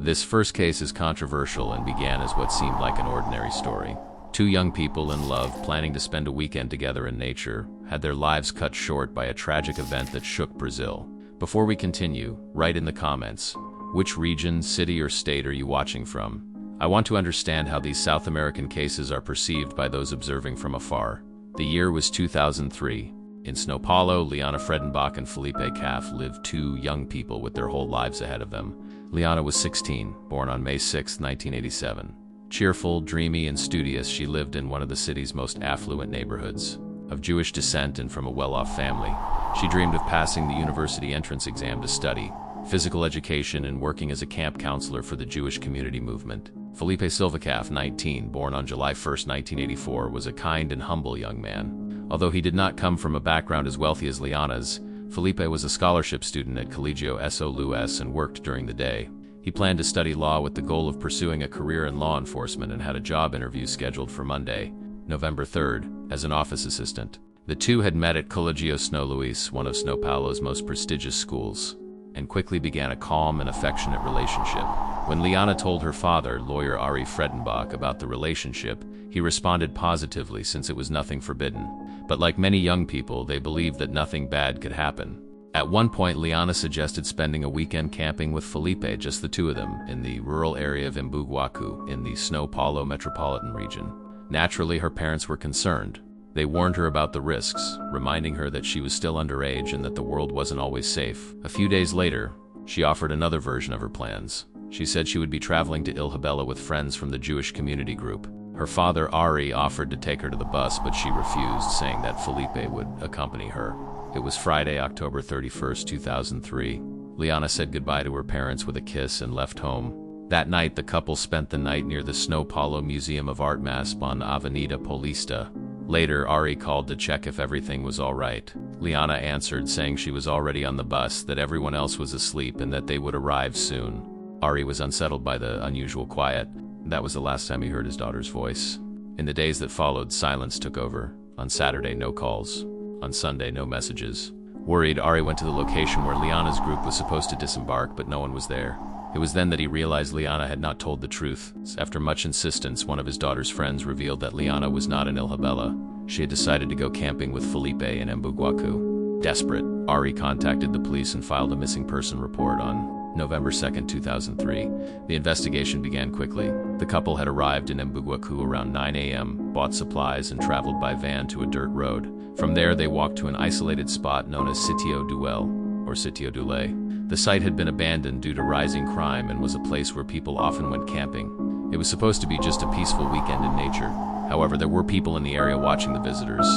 This first case is controversial and began as what seemed like an ordinary story. Two young people in love, planning to spend a weekend together in nature, had their lives cut short by a tragic event that shook Brazil. Before we continue, write in the comments, which region, city, or state are you watching from? I want to understand how these South American cases are perceived by those observing from afar. The year was 2003. In São Paulo, Liana Fredenbach and Felipe Caff lived two young people with their whole lives ahead of them. Liana was 16, born on May 6, 1987. Cheerful, dreamy, and studious, she lived in one of the city's most affluent neighborhoods. Of Jewish descent and from a well-off family, she dreamed of passing the university entrance exam to study physical education and working as a camp counselor for the Jewish community movement. Felipe Silva Caff, 19, born on July 1, 1984, was a kind and humble young man. Although he did not come from a background as wealthy as Liana's, Felipe was a scholarship student at Colegio São Luís and worked during the day. He planned to study law with the goal of pursuing a career in law enforcement and had a job interview scheduled for Monday, November 3rd, as an office assistant. The two had met at Colegio São Luís, one of São Paulo's most prestigious schools, and quickly began a calm and affectionate relationship. When Liana told her father, lawyer Ari Fredenbach, about the relationship, he responded positively since it was nothing forbidden. But like many young people, they believed that nothing bad could happen. At one point, Liana suggested spending a weekend camping with Felipe, just the two of them, in the rural area of Embu-Guacu, in the São Paulo metropolitan region. Naturally, her parents were concerned. They warned her about the risks, reminding her that she was still underage and that the world wasn't always safe. A few days later, she offered another version of her plans. She said she would be traveling to Ilhabela with friends from the Jewish community group. Her father, Ari, offered to take her to the bus, but she refused, saying that Felipe would accompany her. It was Friday, October 31, 2003. Liana said goodbye to her parents with a kiss and left home. That night, the couple spent the night near the São Paulo Museum of Art MASP on Avenida Paulista. Later, Ari called to check if everything was all right. Liana answered, saying she was already on the bus, that everyone else was asleep, and that they would arrive soon. Ari was unsettled by the unusual quiet. That was the last time he heard his daughter's voice. In the days that followed, silence took over. On Saturday, no calls. On Sunday, no messages. Worried, Ari went to the location where Liana's group was supposed to disembark, but no one was there. It was then that he realized Liana had not told the truth. After much insistence, one of his daughter's friends revealed that Liana was not in Ilhabela. She had decided to go camping with Felipe in Embu-Guacu. Desperate, Ari contacted the police and filed a missing person report on November 2, 2003. The investigation began quickly. The couple had arrived in Embu-Guacu around 9 a.m., bought supplies, and traveled by van to a dirt road. From there, they walked to an isolated spot known as Sitio Duel, or Sitio Dule. The site had been abandoned due to rising crime and was a place where people often went camping. It was supposed to be just a peaceful weekend in nature. However, there were people in the area watching the visitors.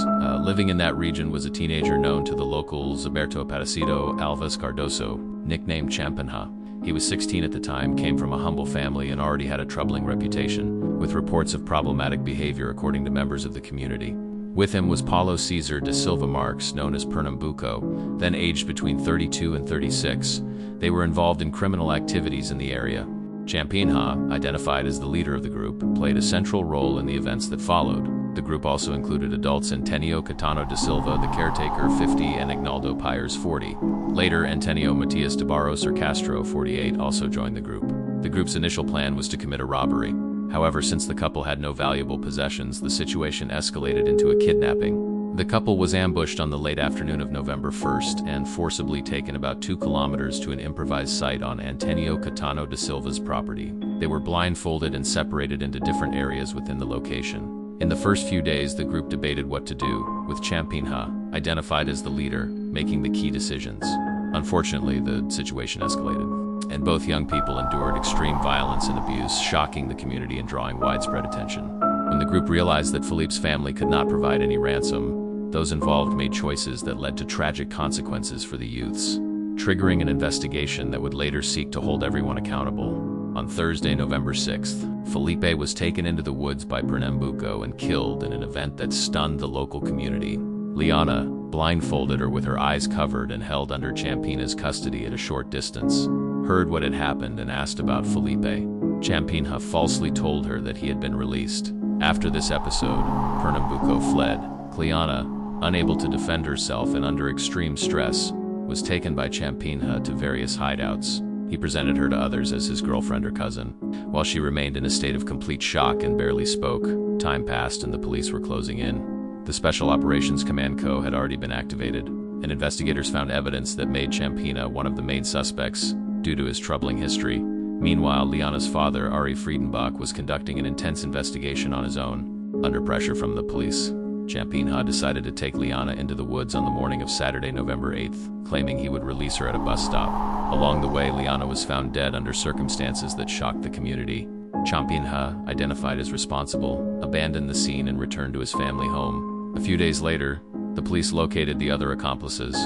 Living in that region was a teenager known to the locals, Alberto Aparecido Alves Cardoso, nicknamed Champinha. He was 16 at the time, came from a humble family, and already had a troubling reputation, with reports of problematic behavior according to members of the community. With him was Paulo Cesar da Silva Marques, known as Pernambuco, then aged between 32 and 36. They were involved in criminal activities in the area. Champinha, identified as the leader of the group, played a central role in the events that followed. The group also included adults Antenio Catano da Silva, the caretaker, 50, and Ignaldo Pires, 40. Later, Antenio Matias de Barros or Castro, 48, also joined the group. The group's initial plan was to commit a robbery. However, since the couple had no valuable possessions, the situation escalated into a kidnapping. The couple was ambushed on the late afternoon of November 1st and forcibly taken about 2 kilometers to an improvised site on Antenio Catano da Silva's property. They were blindfolded and separated into different areas within the location. In the first few days, the group debated what to do, with Champinha, identified as the leader, making the key decisions. Unfortunately, the situation escalated, and both young people endured extreme violence and abuse, shocking the community and drawing widespread attention. When the group realized that Felipe's family could not provide any ransom, those involved made choices that led to tragic consequences for the youths, triggering an investigation that would later seek to hold everyone accountable. On Thursday, November 6th, Felipe was taken into the woods by Pernambuco and killed in an event that stunned the local community. Liana blindfolded her with her eyes covered and held under Champinha's custody at a short distance, heard what had happened and asked about Felipe. Champinha falsely told her that he had been released. After this episode, Pernambuco fled. Liana, unable to defend herself and under extreme stress, was taken by Champinha to various hideouts. He presented her to others as his girlfriend or cousin. While she remained in a state of complete shock and barely spoke, time passed and the police were closing in. The Special Operations Command Co. had already been activated, and investigators found evidence that made Champina one of the main suspects due to his troubling history. Meanwhile, Liana's father, Ari Friedenbach, was conducting an intense investigation on his own. Under pressure from the police, Champinha decided to take Liana into the woods on the morning of Saturday, November 8th, claiming he would release her at a bus stop. Along the way, Liana was found dead under circumstances that shocked the community. Champinha, identified as responsible, abandoned the scene and returned to his family home. A few days later, the police located the other accomplices.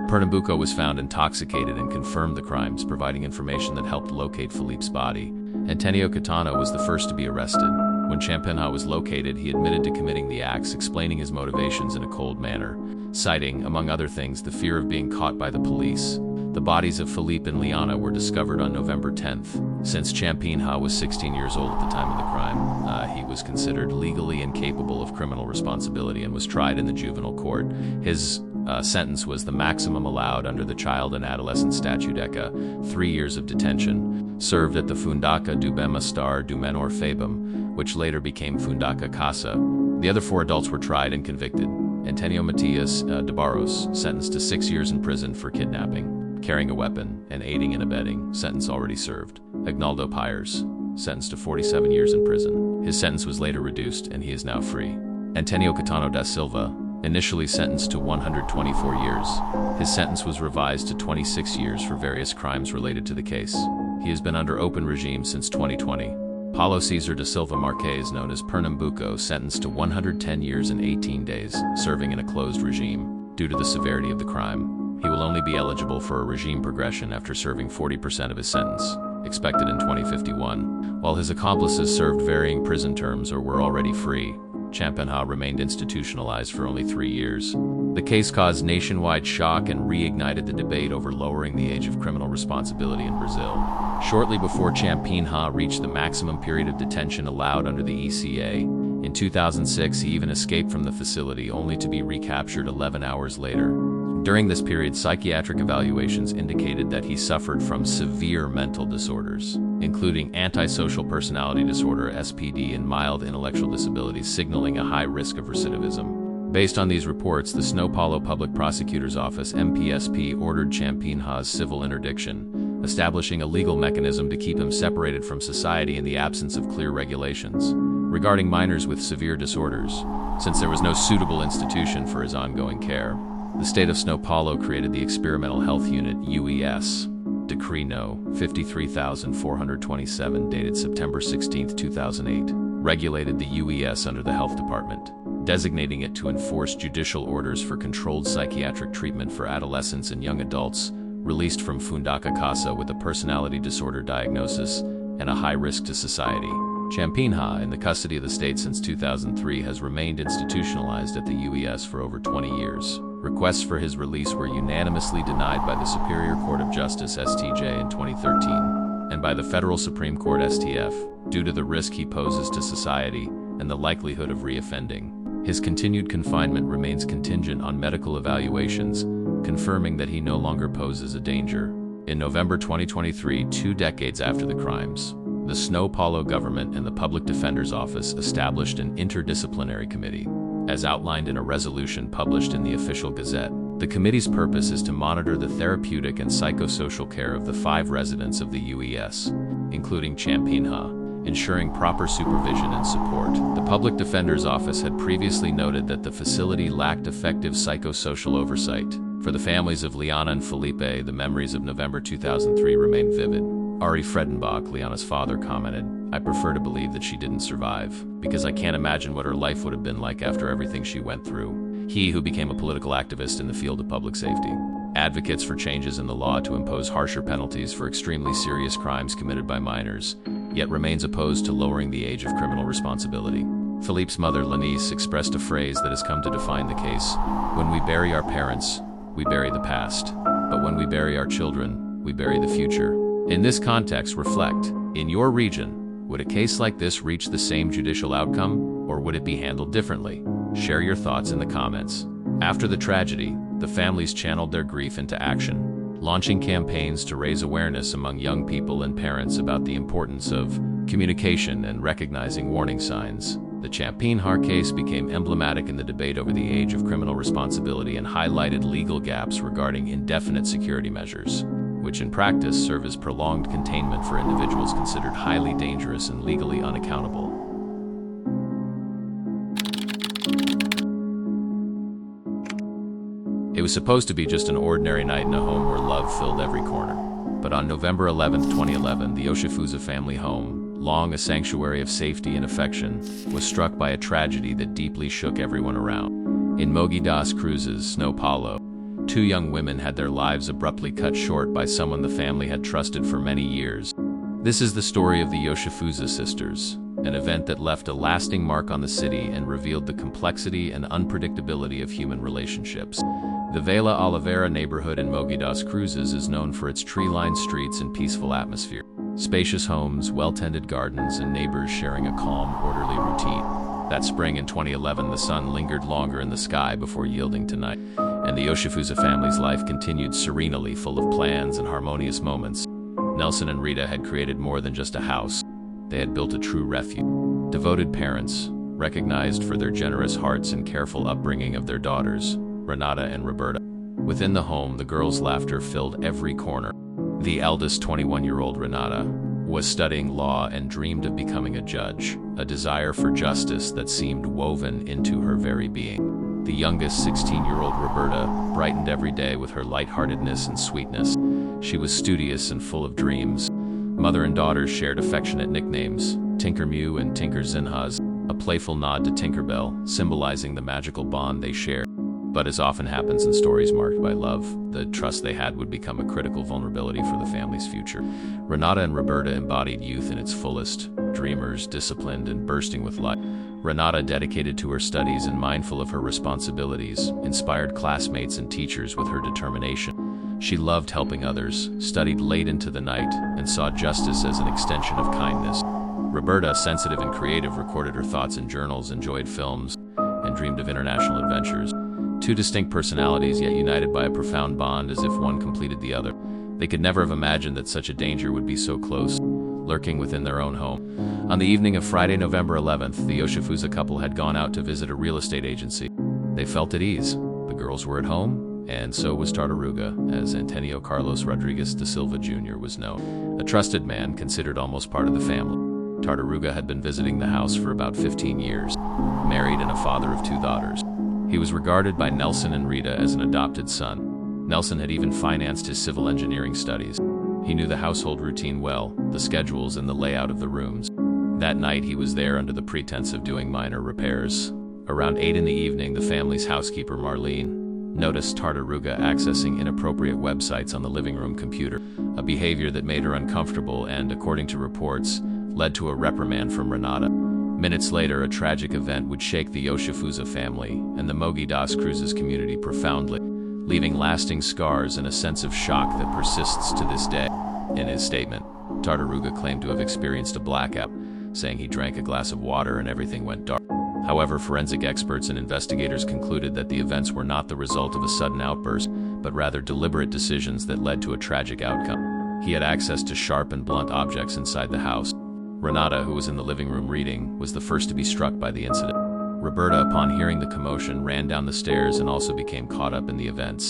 Pernambuco was found intoxicated and confirmed the crimes, providing information that helped locate Felipe's body. Antonio Catano was the first to be arrested. When Champinha was located, he admitted to committing the acts, explaining his motivations in a cold manner, citing, among other things, the fear of being caught by the police. The bodies of Felipe and Liana were discovered on November 10th. Since Champinha was 16 years old at the time of the crime, he was considered legally incapable of criminal responsibility and was tried in the juvenile court. His sentence was the maximum allowed under the Child and Adolescent Statute ECA, 3 years of detention, served at the Fundaca do Bem-Estar do Menor Fabum, which later became Fundaca Casa. The other 4 adults were tried and convicted. Antonio Matias de Barros, sentenced to 6 years in prison for kidnapping, carrying a weapon, and aiding and abetting, sentence already served. Agnaldo Pires, sentenced to 47 years in prison. His sentence was later reduced, and he is now free. Antonio Catano da Silva, initially sentenced to 124 years. His sentence was revised to 26 years for various crimes related to the case. He has been under open regime since 2020. Paulo Cesar da Silva Marques, known as Pernambuco, sentenced to 110 years and 18 days, serving in a closed regime. Due to the severity of the crime, he will only be eligible for a regime progression after serving 40% of his sentence, expected in 2051. While his accomplices served varying prison terms or were already free, Champinha remained institutionalized for only 3 years. The case caused nationwide shock and reignited the debate over lowering the age of criminal responsibility in Brazil. Shortly before Champinha reached the maximum period of detention allowed under the ECA, in 2006 he even escaped from the facility only to be recaptured 11 hours later. During this period, psychiatric evaluations indicated that he suffered from severe mental disorders, including antisocial personality disorder (SPD) and mild intellectual disabilities, signaling a high risk of recidivism. Based on these reports, the São Paulo Public Prosecutor's Office (MPSP) ordered Champinha's civil interdiction, establishing a legal mechanism to keep him separated from society in the absence of clear regulations. Regarding minors with severe disorders, since there was no suitable institution for his ongoing care, the state of São Paulo created the Experimental Health Unit (UES). Decree No. 53427, dated September 16, 2008, regulated the UES under the Health Department, designating it to enforce judicial orders for controlled psychiatric treatment for adolescents and young adults released from Fundaca Casa with a personality disorder diagnosis and a high risk to society. Champinha, in the custody of the state since 2003, has remained institutionalized at the UES for over 20 years. Requests for his release were unanimously denied by the Superior Court of Justice (STJ) in 2013 and by the Federal Supreme Court (STF) due to the risk he poses to society and the likelihood of reoffending. His continued confinement remains contingent on medical evaluations, confirming that he no longer poses a danger. In November 2023, 2 decades after the crimes, the São Paulo government and the Public Defender's Office established an interdisciplinary committee. As outlined in a resolution published in the Official Gazette, the committee's purpose is to monitor the therapeutic and psychosocial care of the 5 residents of the UES, including Champinha, ensuring proper supervision and support. The Public Defender's Office had previously noted that the facility lacked effective psychosocial oversight. For the families of Liana and Felipe, the memories of November 2003 remain vivid. Ari Friedenbach, Liana's father, commented, "I prefer to believe that she didn't survive, because I can't imagine what her life would have been like after everything she went through." He, who became a political activist in the field of public safety, advocates for changes in the law to impose harsher penalties for extremely serious crimes committed by minors, yet remains opposed to lowering the age of criminal responsibility. Felipe's mother, Lanice, expressed a phrase that has come to define the case: "When we bury our parents, we bury the past. But when we bury our children, we bury the future." In this context, reflect, in your region, would a case like this reach the same judicial outcome, or would it be handled differently? Share your thoughts in the comments. After the tragedy, the families channeled their grief into action, launching campaigns to raise awareness among young people and parents about the importance of communication and recognizing warning signs. The Champeen Har case became emblematic in the debate over the age of criminal responsibility and highlighted legal gaps regarding indefinite security measures, which in practice serve as prolonged containment for individuals considered highly dangerous and legally unaccountable. It was supposed to be just an ordinary night in a home where love filled every corner. But on November 11, 2011, the Yoshifusa family home, long a sanctuary of safety and affection, was struck by a tragedy that deeply shook everyone around. In Mogi Das Cruz's Snow Paulo, two young women had their lives abruptly cut short by someone the family had trusted for many years. This is the story of the Yoshifusa sisters, an event that left a lasting mark on the city and revealed the complexity and unpredictability of human relationships. The Vela Oliveira neighborhood in Mogi das Cruzes is known for its tree-lined streets and peaceful atmosphere. Spacious homes, well-tended gardens, and neighbors sharing a calm, orderly routine. That spring in 2011, the sun lingered longer in the sky before yielding to night, and the Yoshifusa family's life continued serenely, full of plans and harmonious moments. Nelson and Rita had created more than just a house. They had built a true refuge. Devoted parents, recognized for their generous hearts and careful upbringing of their daughters, Renata and Roberta. Within the home, the girls' laughter filled every corner. The eldest 21-year-old Renata was studying law and dreamed of becoming a judge, a desire for justice that seemed woven into her very being. The youngest 16-year-old Roberta brightened every day with her lightheartedness and sweetness. She was studious and full of dreams. Mother and daughter shared affectionate nicknames, Tinker Mew and Tinker Zinhaz, a playful nod to Tinkerbell, symbolizing the magical bond they shared. But as often happens in stories marked by love, the trust they had would become a critical vulnerability for the family's future. Renata and Roberta embodied youth in its fullest, dreamers, disciplined, and bursting with life. Renata, dedicated to her studies and mindful of her responsibilities, inspired classmates and teachers with her determination. She loved helping others, studied late into the night, and saw justice as an extension of kindness. Roberta, sensitive and creative, recorded her thoughts in journals, enjoyed films, and dreamed of international adventures. Two distinct personalities, yet united by a profound bond as if one completed the other. They could never have imagined that such a danger would be so close, lurking within their own home. On the evening of Friday, November 11th, the Yoshifusa couple had gone out to visit a real estate agency. They felt at ease. The girls were at home, and so was Tartaruga, as Antonio Carlos Rodriguez da Silva Jr. was known, a trusted man considered almost part of the family. Tartaruga had been visiting the house for about 15 years, married and a father of two daughters. He was regarded by Nelson and Rita as an adopted son. Nelson had even financed his civil engineering studies. He knew the household routine well, the schedules and the layout of the rooms. That night he was there under the pretense of doing minor repairs. Around 8 in the evening, the family's housekeeper Marlene noticed Tartaruga accessing inappropriate websites on the living room computer, a behavior that made her uncomfortable and, according to reports, led to a reprimand from Renata. Minutes later, a tragic event would shake the Yoshifusa family and the Mogi das Cruzes community profoundly, leaving lasting scars and a sense of shock that persists to this day. In his statement, Tartaruga claimed to have experienced a blackout, saying he drank a glass of water and everything went dark. However, forensic experts and investigators concluded that the events were not the result of a sudden outburst, but rather deliberate decisions that led to a tragic outcome. He had access to sharp and blunt objects inside the house. Renata, who was in the living room reading, was the first to be struck by the incident. Roberta, upon hearing the commotion, ran down the stairs and also became caught up in the events.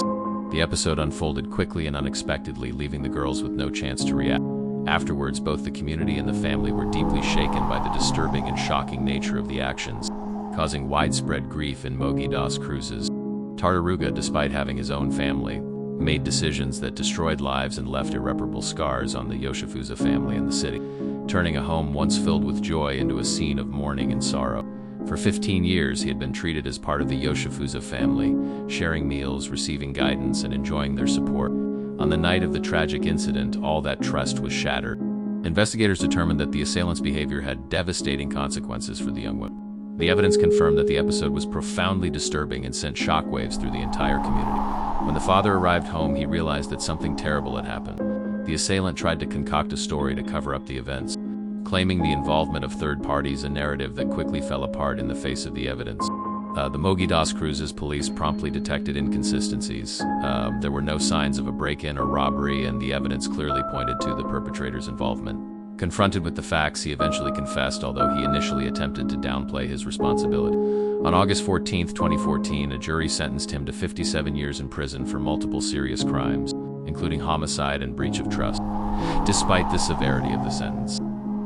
The episode unfolded quickly and unexpectedly, leaving the girls with no chance to react. Afterwards, both the community and the family were deeply shaken by the disturbing and shocking nature of the actions, causing widespread grief in Mogi das Cruzes. Tartaruga, despite having his own family, made decisions that destroyed lives and left irreparable scars on the Yoshifusa family and the city, turning a home once filled with joy into a scene of mourning and sorrow. For 15 years, he had been treated as part of the Yoshifusa family, sharing meals, receiving guidance, and enjoying their support. On the night of the tragic incident, all that trust was shattered. Investigators determined that the assailant's behavior had devastating consequences for the young woman. The evidence confirmed that the episode was profoundly disturbing and sent shockwaves through the entire community. When the father arrived home, he realized that something terrible had happened. The assailant tried to concoct a story to cover up the events, claiming the involvement of third parties, a narrative that quickly fell apart in the face of the evidence. The Mogi Das Cruzes police promptly detected inconsistencies. There were no signs of a break-in or robbery, and the evidence clearly pointed to the perpetrator's involvement. Confronted with the facts, he eventually confessed, although he initially attempted to downplay his responsibility. On August 14, 2014, a jury sentenced him to 57 years in prison for multiple serious crimes, including homicide and breach of trust. Despite the severity of the sentence,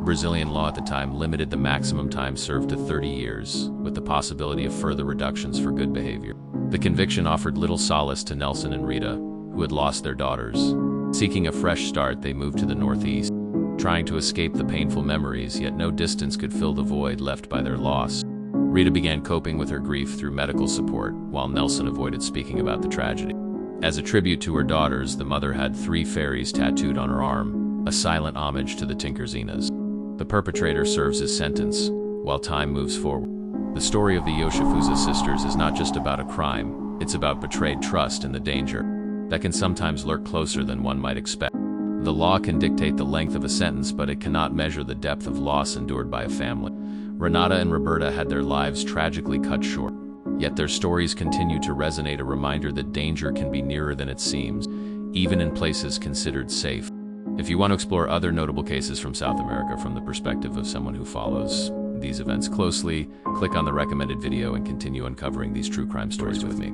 Brazilian law at the time limited the maximum time served to 30 years, with the possibility of further reductions for good behavior. The conviction offered little solace to Nelson and Rita, who had lost their daughters. Seeking a fresh start, they moved to the Northeast, trying to escape the painful memories, yet no distance could fill the void left by their loss. Rita began coping with her grief through medical support, while Nelson avoided speaking about the tragedy. As a tribute to her daughters, the mother had 3 fairies tattooed on her arm, a silent homage to the Tinkerzinas. The perpetrator serves his sentence, while time moves forward. The story of the Yoshifusa sisters is not just about a crime, it's about betrayed trust and the danger that can sometimes lurk closer than one might expect. The law can dictate the length of a sentence, but it cannot measure the depth of loss endured by a family. Renata and Roberta had their lives tragically cut short, yet their stories continue to resonate, a reminder that danger can be nearer than it seems, even in places considered safe. If you want to explore other notable cases from South America from the perspective of someone who follows these events closely, click on the recommended video and continue uncovering these true crime stories with me.